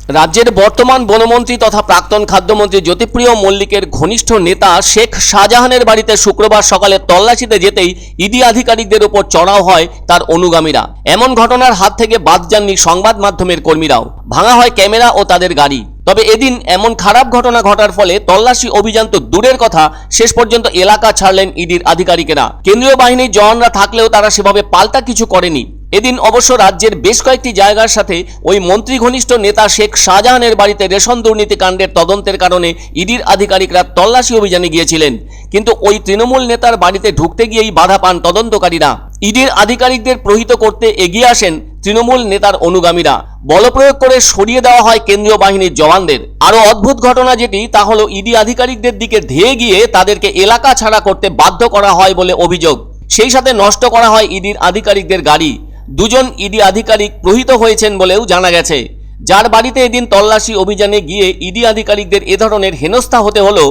রাজ্যের বর্তমান বনমন্ত্রী তথা প্রাক্তন খাদ্যমন্ত্রী জ্যোতিপ্রিয় মল্লিকের ঘনিষ্ঠ নেতা শেখ শাহজাহানের বাড়িতে শুক্রবার সকালে তল্লাশিতে যেতেই ইডি আধিকারিকদের উপর চড়াও হয় তার অনুগামীরা। এমন ঘটনার হাত থেকে বাদ যাননি সংবাদ মাধ্যমের কর্মীরাও। ভাঙা হয় ক্যামেরা ও তাদের গাড়ি। তবে এদিন এমন খারাপ ঘটনা ঘটার ফলে তল্লাশি অভিযান তো দূরের কথা, শেষ পর্যন্ত এলাকা ছাড়লেন ইডির আধিকারিকেরা। কেন্দ্রীয় বাহিনীর জওয়ানরা থাকলেও তারা সেভাবে পাল্টা কিছু করেনি। এদিন অবশ্য রাজ্যের বেশ কয়েকটি জায়গার সাথে ওই মন্ত্রী ঘনিষ্ঠ নেতা শেখ শাহজাহানের বাড়িতে রেশন দুর্নীতি কাণ্ডের তদন্তের কারণে ইডির আধিকারিকরা তল্লাশি অভিযানে গিয়েছিলেন, কিন্তু ওই তৃণমূল নেতার বাড়িতে ঢুকতে গিয়েই বাধা পান তদন্তকারীরা। ইডির আধিকারিকদের প্রহিত করতে এগিয়ে আসেন তৃণমূল নেতার অনুগামীরা। বলপ্রয়োগ করে সরিয়ে দেওয়া হয় কেন্দ্রীয় বাহিনীর জওয়ানদের। আরো অদ্ভুত ঘটনা যেটি, তা হলো ইডি আধিকারিকদের দিকে ধেয়ে গিয়ে তাদেরকে এলাকা ছাড়া করতে বাধ্য করা হয় বলে অভিযোগ। সেই সাথে নষ্ট করা হয় ইডির আধিকারিকদের গাড়ি। দুজন ইডি আধিকারিক প্রহিত হয়েছেন বলেও জানা গেছে। যার বাড়িতে এদিন তল্লাশি অভিযানে গিয়ে ইডি আধিকারিকদের এ ধরনের হেনস্থা হতে হলো,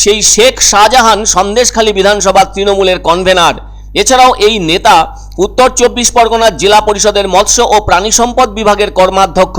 সেই শেখ শাহজাহান সন্দেশখালী বিধানসভার তৃণমূলের কনভেনার। এছাড়াও এই নেতা উত্তর 24 পরগনার জেলা পরিষদের মৎস্য ও প্রাণী সম্পদ বিভাগের কর্মাধ্যক্ষ।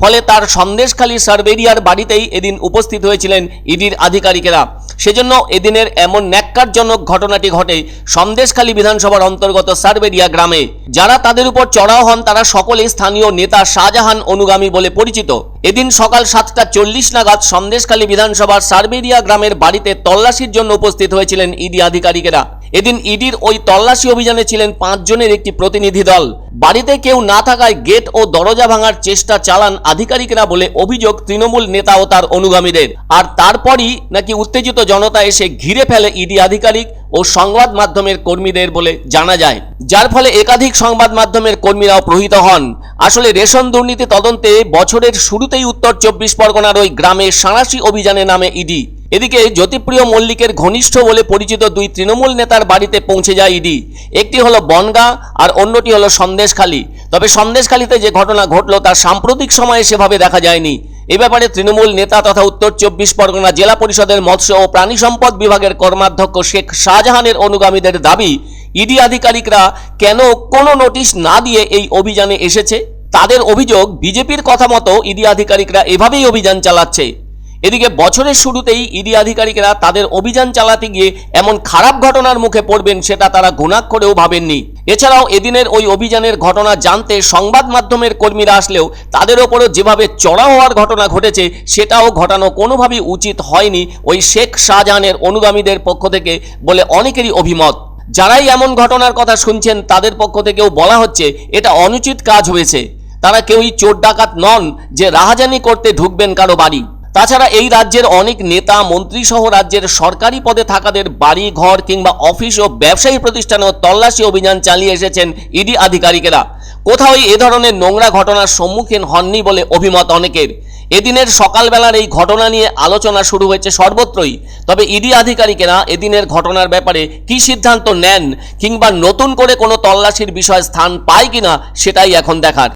ফলে তার সন্দেশখালী সার্ভেরিয়ার বাড়িতেই এদিন উপস্থিত হয়েছিলেন ইডির আধিকারিকেরা। সেজন্য এদিনের এমন ন্যাক্কারজনক ঘটনাটি ঘটে সন্দেশখালী বিধানসভার অন্তর্গত সার্ভেরিয়া গ্রামে। যারা তাদের উপর চড়াও হন তারা সকলেই স্থানীয় নেতা শাহজাহান অনুগামী বলে পরিচিত। এদিন সকাল 7:40 নাগাদ সন্দেশখালী বিধানসভার সার্ভেরিয়া গ্রামের বাড়িতে তল্লাশির জন্য উপস্থিত হয়েছিলেন ইডি আধিকারিকেরা। এদিন ইডির ওই তল্লাশি অভিযানে ছিলেন 5 জনের একটি প্রতিনিধি দল। বাড়িতে কেউ না থাকায় গেট ও দরজা ভাঙার চেষ্টা চালান আধিকারিকরা বলে অভিযোগ তৃণমূল নেতা ও তার অনুগামীদের। আর তারপরই নাকি উত্তেজিত জনতা এসে ঘিরে ফেলে ইডি আধিকারিক ও সংবাদ মাধ্যমের কর্মীদের বলে জানা যায়, যার ফলে একাধিক সংবাদ মাধ্যমের কর্মীরাও প্রহিত হন। আসলে রেশন দুর্নীতি তদন্তে বছরের শুরুতেই উত্তর 24 পরগনার ওই গ্রামে সাঁড়াশি অভিযানে নামে ইডি। এদিকে জ্যোতিপ্রিয় মল্লিকের ঘনিষ্ঠ বলে পরিচিত 2 তৃণমূল নেতার বাড়িতে পৌঁছে যায় ইডি। একটি হলো বনগাঁ আর অন্যটি হলো সন্দেশখালী। তবে সন্দেশখালীতে যে ঘটনা ঘটলো তা সাম্প্রতিক সময়ে সেভাবে দেখা যায়নি। এ ব্যাপারে তৃণমূল নেতা তথা উত্তর 24 পরগনা জেলা পরিষদের মৎস্য ও প্রাণী সম্পদ বিভাগের কর্মাধ্যক্ষ শেখ শাহজাহানের অনুগামীদের দাবি, ইডি আধিকারিকরা কেন কোনো নোটিশ না দিয়ে এই অভিযানে এসেছে। তাদের অভিযোগ, বিজেপির কথা মতো ইডি আধিকারিকরা এভাবেই অভিযান চালাচ্ছে। এদিকে বছরের শুরুতেই ইডি আধিকারিকরা তাদের অভিযান চালাতে গিয়ে এমন খারাপ ঘটনার মুখে পড়বেন সেটা তারা ঘুণাক্ষরেও ভাবেননি। এছাড়াও এদিনের ওই অভিযানের ঘটনা জানতে সংবাদ মাধ্যমের কর্মীরা আসলেও তাদের ওপরও যেভাবে চড়াও হওয়ার ঘটনা ঘটেছে সেটাও ঘটানো কোনোভাবেই উচিত হয়নি ওই শেখ শাহজাহানের অনুগামীদের পক্ষ থেকে বলে অনেকেরই অভিমত। যারাই এমন ঘটনার কথা শুনছেন তাদের পক্ষ থেকেও বলা হচ্ছে এটা অনুচিত কাজ হয়েছে। তারা কেউই চোর ডাকাত নন যে রাহাজানি করতে ঢুকবেন কারো বাড়ি। তাছাড়া এই রাজ্যের অনেক নেতা মন্ত্রী সহ রাজ্যের সরকারি পদে থাকাদের বাড়ি ঘর কিংবা অফিস ও ব্যবসায়ী প্রতিষ্ঠানেও তল্লাশি অভিযান চালিয়ে এসেছেন ইডি আধিকারিকেরা। কোথাওই এ ধরনের নোংরা ঘটনার সম্মুখীন হননি বলে অভিমত অনেকের। এদিনের সকালবেলার এই ঘটনা নিয়ে আলোচনা শুরু হয়েছে সর্বত্রই। তবে ইডি আধিকারিকেরা এদিনের ঘটনার ব্যাপারে কি সিদ্ধান্ত নেন কিংবা নতুন করে কোনো তল্লাশির বিষয় স্থান পায় কিনা সেটাই এখন দেখার।